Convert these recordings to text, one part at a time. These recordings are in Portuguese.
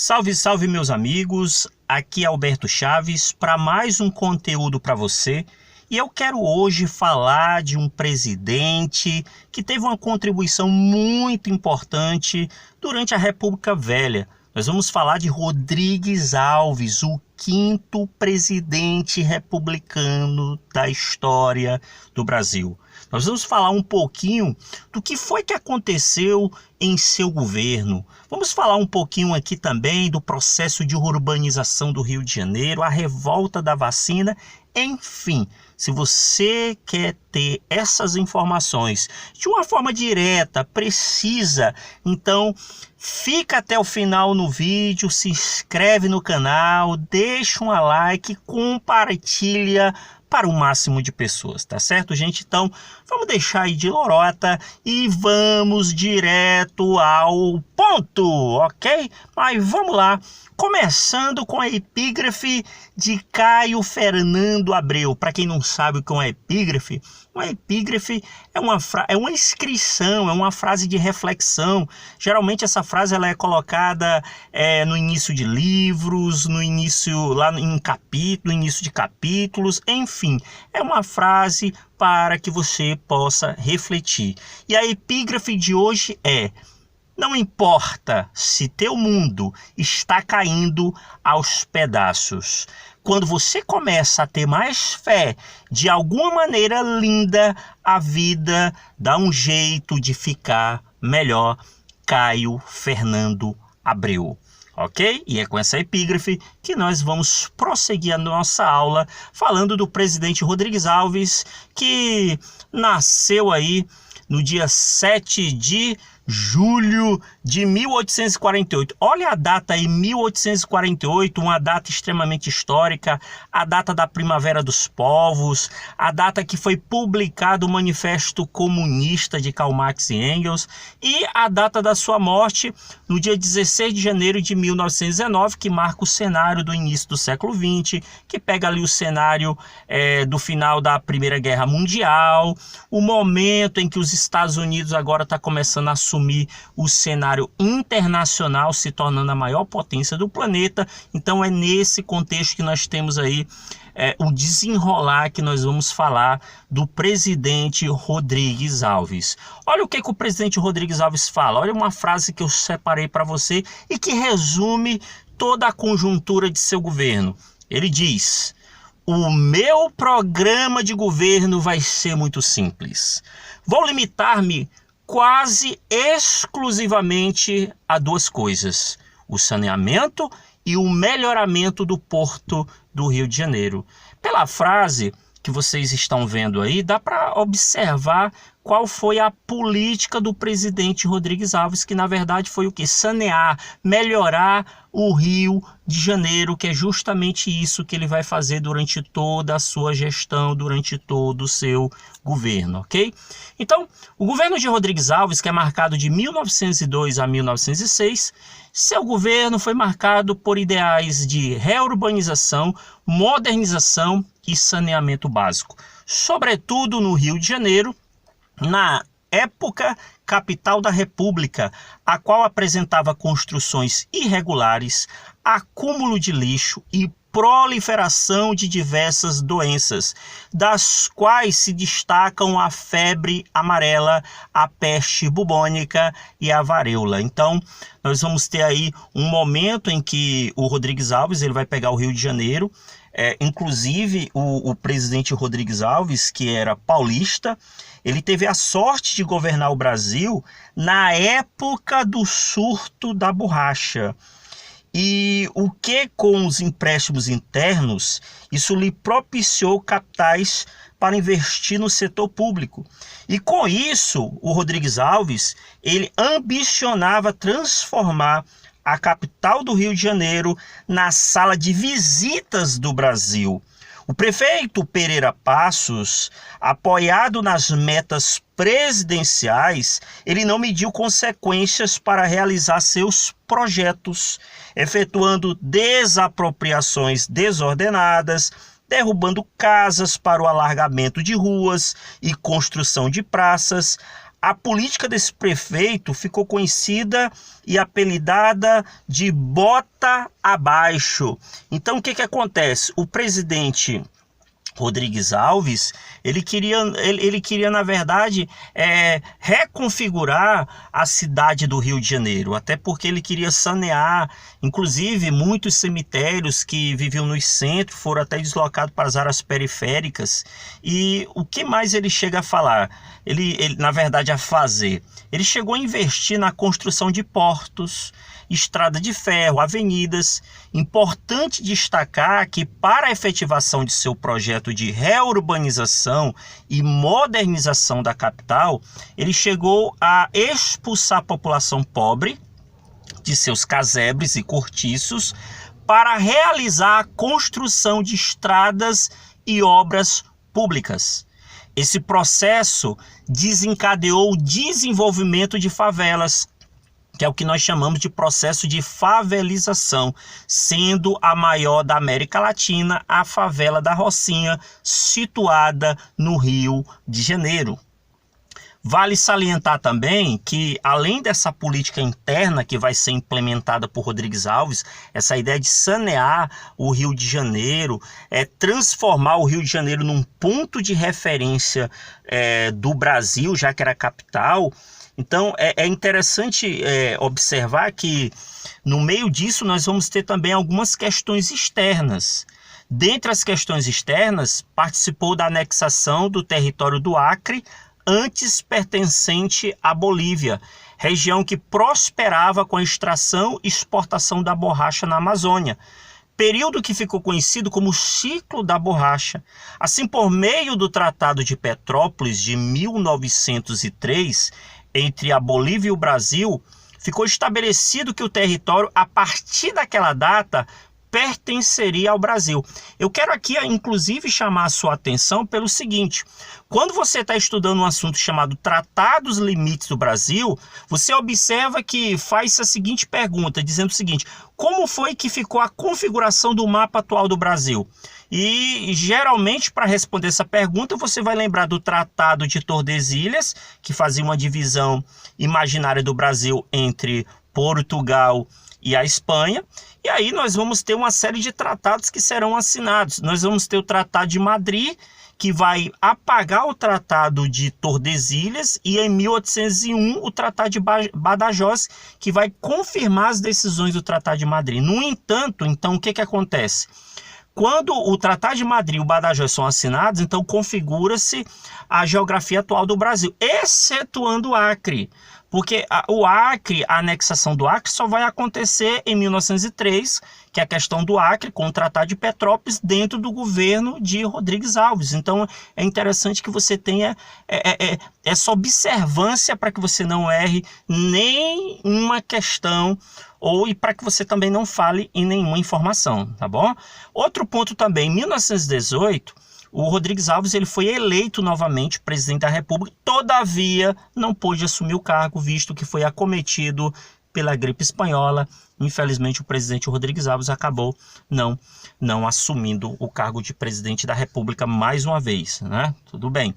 Salve, salve meus amigos, aqui é Alberto Chaves para mais um conteúdo para você e eu quero hoje falar de um presidente que teve uma contribuição muito importante durante a República Velha. Nós vamos falar de Rodrigues Alves, o quinto presidente republicano da história do Brasil. Nós vamos falar um pouquinho do que foi que aconteceu em seu governo. Vamos falar um pouquinho aqui também do processo de urbanização do Rio de Janeiro, a revolta da vacina, enfim. Se você quer ter essas informações de uma forma direta, precisa, então fica até o final no vídeo, se inscreve no canal, deixa um like, compartilha para o máximo de pessoas, tá certo, gente? Então, vamos deixar aí de lorota e vamos direto ao ponto, ok? Mas vamos lá, começando com a epígrafe de Caio Fernando Abreu. Para quem não sabe o que é uma epígrafe é uma inscrição, é uma frase de reflexão. Geralmente essa frase ela é colocada no início de livros, no início no início de capítulos, enfim, é uma frase para que você possa refletir. E a epígrafe de hoje é: não importa se teu mundo está caindo aos pedaços. Quando você começa a ter mais fé, de alguma maneira linda, a vida dá um jeito de ficar melhor. Caio Fernando Abreu. Ok? E é com essa epígrafe que nós vamos prosseguir a nossa aula falando do presidente Rodrigues Alves, que nasceu aí no dia 7 de julho de 1848. Olha a data aí, 1848, uma data extremamente histórica, a data da Primavera dos Povos, a data que foi publicado o Manifesto Comunista de Karl Marx e Engels, e a data da sua morte no dia 16 de janeiro de 1919, que marca o cenário do início do século XX, que pega ali o cenário do final da Primeira Guerra Mundial, o momento em que os Estados Unidos agora está começando a assumir o cenário internacional, se tornando a maior potência do planeta. Então é nesse contexto que nós temos aí o desenrolar que nós vamos falar do presidente Rodrigues Alves. Olha o que o presidente Rodrigues Alves fala, olha uma frase que eu separei para você e que resume toda a conjuntura de seu governo. Ele diz: o meu programa de governo vai ser muito simples. Vou limitar-me quase exclusivamente a duas coisas: o saneamento e o melhoramento do porto do Rio de Janeiro. Pela frase que vocês estão vendo aí, dá para observar qual foi a política do presidente Rodrigues Alves, que na verdade foi o que? Sanear, melhorar o Rio de Janeiro, que é justamente isso que ele vai fazer durante toda a sua gestão, durante todo o seu governo, ok? Então, o governo de Rodrigues Alves, que é marcado de 1902 a 1906, seu governo foi marcado por ideais de reurbanização, modernização e saneamento básico, sobretudo no Rio de Janeiro, na época capital da República, a qual apresentava construções irregulares, acúmulo de lixo e proliferação de diversas doenças, das quais se destacam a febre amarela, a peste bubônica e a varíola. Então, nós vamos ter aí um momento em que o Rodrigues Alves ele vai pegar o Rio de Janeiro. Inclusive, o presidente Rodrigues Alves, que era paulista, ele teve a sorte de governar o Brasil na época do surto da borracha. E o que com os empréstimos internos, isso lhe propiciou capitais para investir no setor público. E com isso, o Rodrigues Alves, ele ambicionava transformar a capital do Rio de Janeiro na sala de visitas do Brasil. O prefeito Pereira Passos, apoiado nas metas presidenciais, ele não mediu consequências para realizar seus projetos, efetuando desapropriações desordenadas, derrubando casas para o alargamento de ruas e construção de praças, a política desse prefeito ficou conhecida e apelidada de bota abaixo. Então o que acontece? O presidente Rodrigues Alves, ele queria na verdade, reconfigurar a cidade do Rio de Janeiro, até porque ele queria sanear, inclusive muitos cemitérios que viviam no centro foram até deslocados para as áreas periféricas. E o que mais ele chega a falar? Ele na verdade a fazer. Ele chegou a investir na construção de portos, estrada de ferro, avenidas. Importante destacar que para a efetivação de seu projeto de reurbanização e modernização da capital, ele chegou a expulsar a população pobre de seus casebres e cortiços para realizar a construção de estradas e obras públicas. Esse processo desencadeou o desenvolvimento de favelas, que é o que nós chamamos de processo de favelização, sendo a maior da América Latina a favela da Rocinha, situada no Rio de Janeiro. Vale salientar também que, além dessa política interna que vai ser implementada por Rodrigues Alves, essa ideia de sanear o Rio de Janeiro, transformar o Rio de Janeiro num ponto de referência do Brasil, já que era capital. Então é interessante observar que no meio disso nós vamos ter também algumas questões externas. Dentre as questões externas, participou da anexação do território do Acre, antes pertencente à Bolívia, região que prosperava com a extração e exportação da borracha na Amazônia, período que ficou conhecido como ciclo da borracha. Assim, por meio do Tratado de Petrópolis de 1903, entre a Bolívia e o Brasil, ficou estabelecido que o território, a partir daquela data, pertenceria ao Brasil. Eu quero aqui, inclusive, chamar a sua atenção pelo seguinte: quando você está estudando um assunto chamado Tratados Limites do Brasil, você observa que faz a seguinte pergunta, dizendo o seguinte: como foi que ficou a configuração do mapa atual do Brasil? E geralmente, para responder essa pergunta, você vai lembrar do Tratado de Tordesilhas, que fazia uma divisão imaginária do Brasil entre Portugal e a Espanha. E aí nós vamos ter uma série de tratados que serão assinados. Nós vamos ter o Tratado de Madrid, que vai apagar o Tratado de Tordesilhas, e em 1801 o Tratado de Badajoz, que vai confirmar as decisões do Tratado de Madrid. No entanto, então, o que acontece? Quando o Tratado de Madrid e o Badajoz são assinados, então configura-se a geografia atual do Brasil, excetuando o Acre. Porque o Acre, a anexação do Acre só vai acontecer em 1903, que é a questão do Acre com o Tratado de Petrópolis dentro do governo de Rodrigues Alves. Então é interessante que você tenha essa observância para que você não erre nenhuma questão e para que você também não fale em nenhuma informação, tá bom? Outro ponto também, em 1918, o Rodrigues Alves ele foi eleito novamente presidente da República, todavia não pôde assumir o cargo, visto que foi acometido pela gripe espanhola. Infelizmente, o presidente Rodrigues Alves acabou não assumindo o cargo de presidente da República mais uma vez, né? Tudo bem.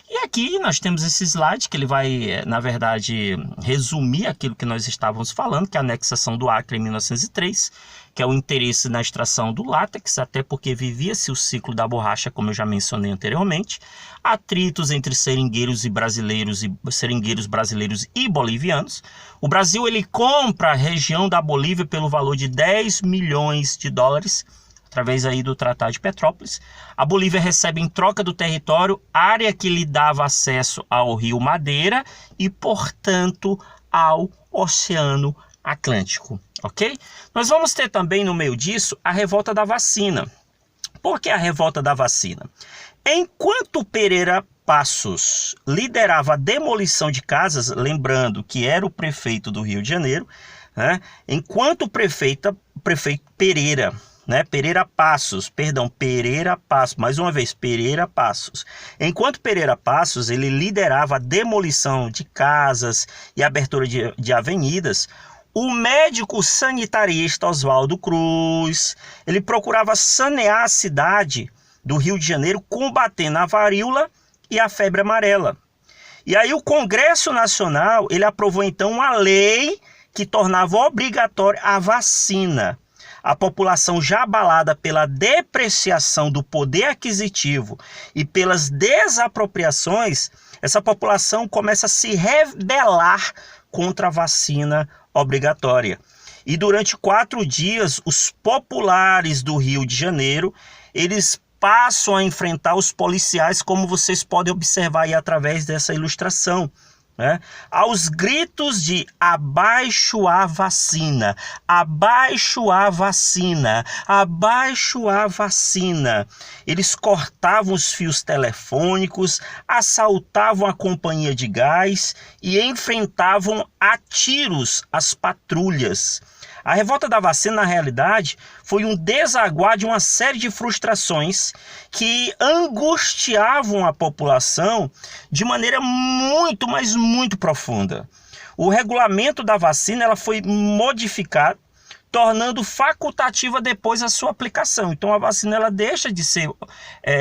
E aqui nós temos esse slide que ele vai, na verdade, resumir aquilo que nós estávamos falando, que é a anexação do Acre em 1903, que é o interesse na extração do látex, até porque vivia-se o ciclo da borracha, como eu já mencionei anteriormente, atritos entre seringueiros brasileiros e bolivianos. O Brasil ele compra a região da Bolívia pelo valor de 10 milhões de dólares, através aí do Tratado de Petrópolis. A Bolívia recebe em troca do território área que lhe dava acesso ao Rio Madeira e, portanto, ao Oceano Atlântico, ok? Nós vamos ter também no meio disso a revolta da vacina. Por que a revolta da vacina? Enquanto Pereira Passos liderava a demolição de casas, lembrando que era o prefeito do Rio de Janeiro, né? Enquanto o prefeito Pereira, né? Pereira Passos, mais uma vez, Pereira Passos. Enquanto Pereira Passos ele liderava a demolição de casas e abertura de avenidas, o médico sanitarista Oswaldo Cruz, ele procurava sanear a cidade do Rio de Janeiro, combatendo a varíola e a febre amarela. E aí o Congresso Nacional, ele aprovou então uma lei que tornava obrigatória a vacina. A população já abalada pela depreciação do poder aquisitivo e pelas desapropriações, essa população começa a se rebelar contra a vacina obrigatória. E durante 4 dias, os populares do Rio de Janeiro, eles passam a enfrentar os policiais, como vocês podem observar aí através dessa ilustração, né? Aos gritos de abaixo a vacina, abaixo a vacina, abaixo a vacina. Eles cortavam os fios telefônicos, assaltavam a companhia de gás e enfrentavam a tiros as patrulhas. A revolta da vacina, na realidade, foi um desaguar de uma série de frustrações que angustiavam a população de maneira muito, mas muito profunda. O regulamento da vacina ela foi modificado, tornando facultativa depois a sua aplicação. Então a vacina ela deixa de ser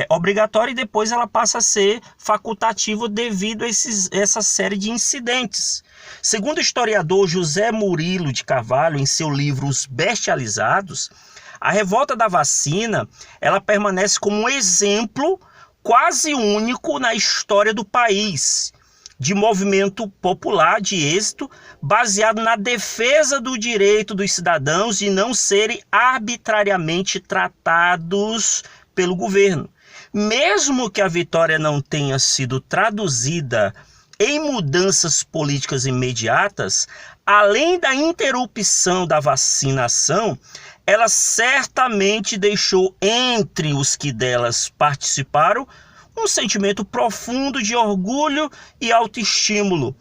obrigatória e depois ela passa a ser facultativa devido a essa série de incidentes. Segundo o historiador José Murilo de Carvalho, em seu livro Os Bestializados, a revolta da vacina ela permanece como um exemplo quase único na história do país, de movimento popular de êxito, baseado na defesa do direito dos cidadãos de não serem arbitrariamente tratados pelo governo. Mesmo que a vitória não tenha sido traduzida em mudanças políticas imediatas, além da interrupção da vacinação, ela certamente deixou entre os que delas participaram um sentimento profundo de orgulho e autoestímulo,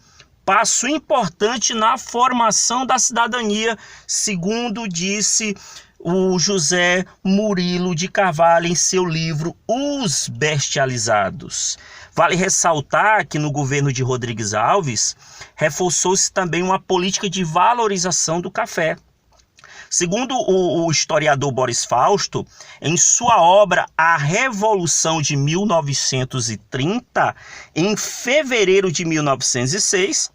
passo importante na formação da cidadania, segundo disse o José Murilo de Carvalho em seu livro Os Bestializados. Vale ressaltar que no governo de Rodrigues Alves, reforçou-se também uma política de valorização do café. Segundo o historiador Boris Fausto, em sua obra A Revolução de 1930, em fevereiro de 1906,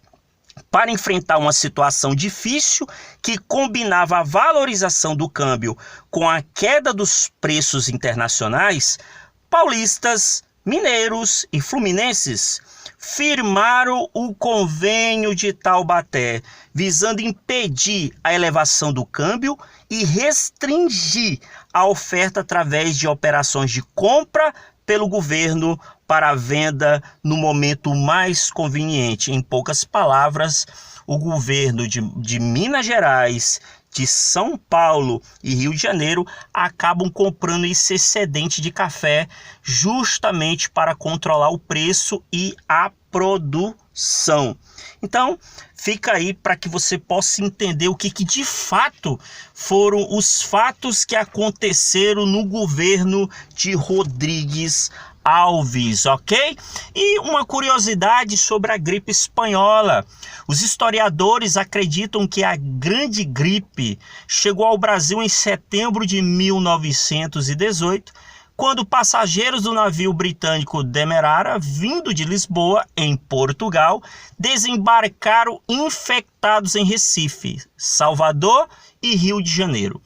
para enfrentar uma situação difícil que combinava a valorização do câmbio com a queda dos preços internacionais, paulistas, mineiros e fluminenses firmaram o Convênio de Taubaté, visando impedir a elevação do câmbio e restringir a oferta através de operações de compra pelo governo para a venda no momento mais conveniente. Em poucas palavras, o governo de Minas Gerais, de São Paulo e Rio de Janeiro acabam comprando esse excedente de café justamente para controlar o preço e a produção. Então, fica aí para que você possa entender o que de fato foram os fatos que aconteceram no governo de Rodrigues Alves, ok? E uma curiosidade sobre a gripe espanhola. Os historiadores acreditam que a grande gripe chegou ao Brasil em setembro de 1918, quando passageiros do navio britânico Demerara, vindo de Lisboa, em Portugal, desembarcaram infectados em Recife, Salvador e Rio de Janeiro.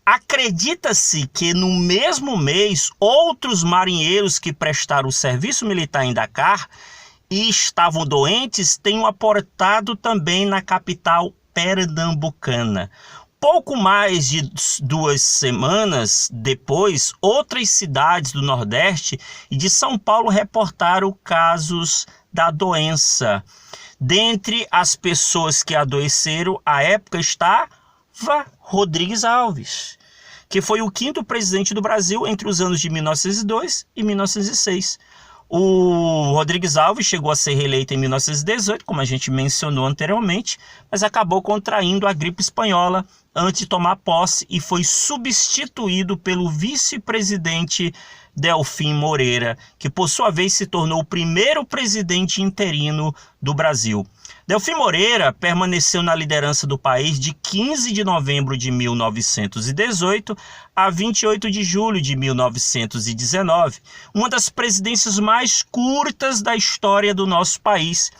Acredita-se que no mesmo mês, outros marinheiros que prestaram o serviço militar em Dakar e estavam doentes tenham aportado também na capital pernambucana. Pouco mais de 2 semanas depois, outras cidades do Nordeste e de São Paulo reportaram casos da doença. Dentre as pessoas que adoeceram, à época estava Rodrigues Alves, que foi o 5º presidente do Brasil entre os anos de 1902 e 1906. O Rodrigues Alves chegou a ser reeleito em 1918, como a gente mencionou anteriormente, mas acabou contraindo a gripe espanhola antes de tomar posse e foi substituído pelo vice-presidente Delfim Moreira, que por sua vez se tornou o primeiro presidente interino do Brasil. Delfim Moreira permaneceu na liderança do país de 15 de novembro de 1918 a 28 de julho de 1919, uma das presidências mais curtas da história do nosso país.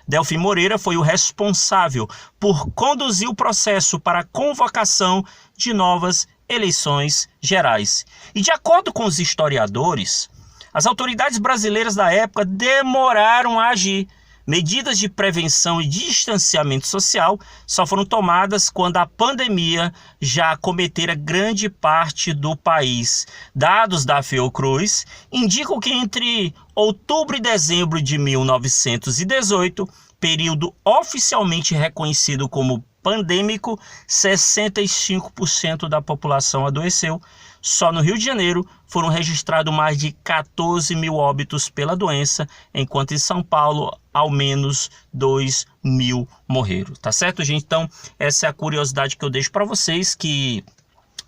Delfim Moreira foi o responsável por conduzir o processo para a convocação de novas eleições gerais. E de acordo com os historiadores, as autoridades brasileiras da época demoraram a agir. Medidas de prevenção e distanciamento social só foram tomadas quando a pandemia já acometera grande parte do país. Dados da Fiocruz indicam que entre outubro e dezembro de 1918, período oficialmente reconhecido como pandêmico, 65% da população adoeceu. Só no Rio de Janeiro foram registrados mais de 14 mil óbitos pela doença, enquanto em São Paulo, ao menos 2 mil morreram. Tá certo, gente? Então, essa é a curiosidade que eu deixo para vocês, que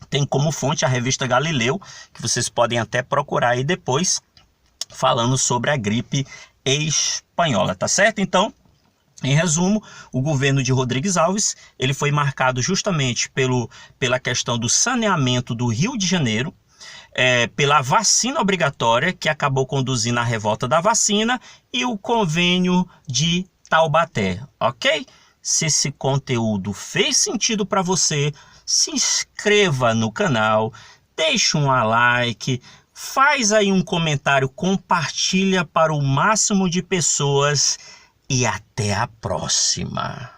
tem como fonte a revista Galileu, que vocês podem até procurar aí depois, falando sobre a gripe espanhola, tá certo? Então, em resumo, o governo de Rodrigues Alves ele foi marcado justamente pela questão do saneamento do Rio de Janeiro, pela vacina obrigatória, que acabou conduzindo à revolta da vacina, e o convênio de Taubaté, ok? Se esse conteúdo fez sentido para você, se inscreva no canal, deixa um like, faz aí um comentário, compartilha para o máximo de pessoas. E até a próxima.